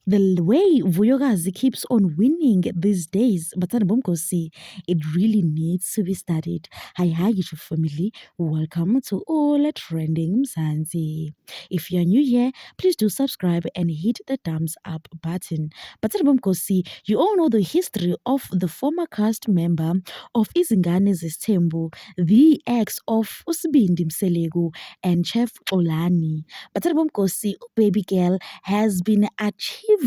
The way Vuyokazi keeps on winning these days, Batana Bomkosi, it really needs to be studied. Hi, YouTube family. Welcome to All Trending Mzansi. If you're new here, please do subscribe and hit the thumbs up button. Batana Bomkosi, you all know the history of the former cast member of Izingane Zestembu, the ex of Usibindi Mselegu and Chef Olani. Batana Bomkosi, baby girl, has been achieving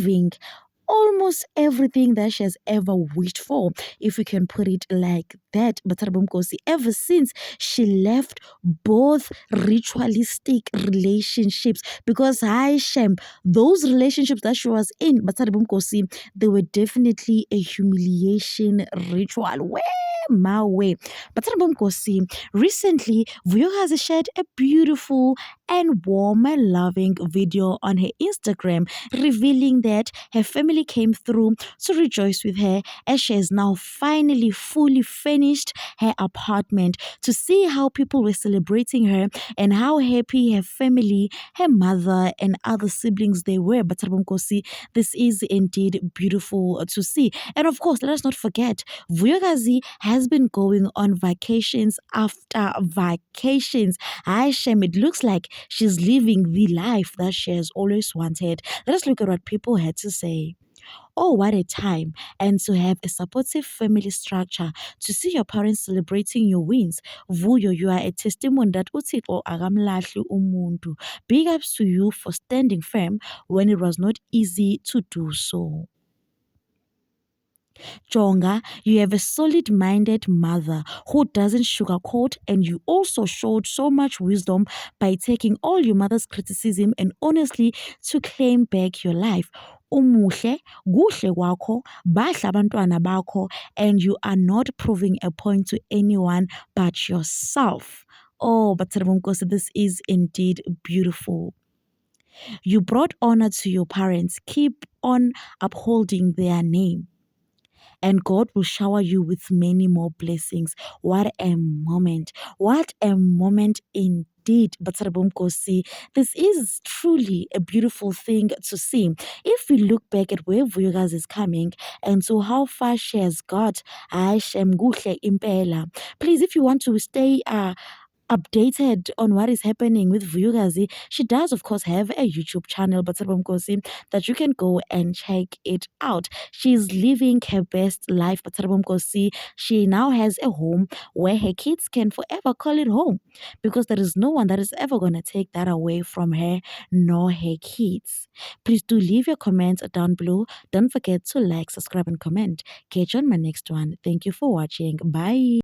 almost everything that she has ever wished for, if we can put it like that. Batarabum Kosi, ever since she left both ritualistic relationships, because hi Shem, those relationships that she was in, Batarabum Kosi, they were definitely a humiliation ritual. Where my way. Batarabum Kosi, recently, Vuyo has shared a beautiful and warm and loving video on her Instagram, revealing that her family came through to rejoice with her as she has now finally fully finished her apartment, to see how people were celebrating her and how happy her family, her mother, and other siblings they were. But Kosi, this is indeed beautiful to see. And of course, let us not forget, Vuyokazi has been going on vacations after vacations. Shem, it looks like she's living the life that she has always wanted. Let us look at what people had to say. Oh, what a time. And to have a supportive family structure, to see your parents celebrating your wins. Vuyo, you are a testimony that uThixo akamlahli umuntu. Big ups to you for standing firm when it was not easy to do so. Jonga, you have a solid minded mother who doesn't sugarcoat, and you also showed so much wisdom by taking all your mother's criticism and honestly to claim back your life. Umuhle, kuhle kwakho, bahle abantwana bakho, and you are not proving a point to anyone but yourself. Oh, but this is indeed beautiful. You brought honor to your parents. Keep on upholding their name, and God will shower you with many more blessings. What a moment! What a moment indeed. Kosi, this is truly a beautiful thing to see. If we look back at where Vuyokazi is coming and so how far she has got, Shem Guhle Impela. Please, if you want to stay updated on what is happening with Vuyokazi, she does, of course, have a YouTube channel, but that you can go and check it out. She's living her best life, but she now has a home where her kids can forever call it home, because there is no one that is ever going to take that away from her nor her kids. Please do leave your comments down below. Don't forget to like, subscribe, and comment. Catch you on my next one. Thank you for watching. Bye.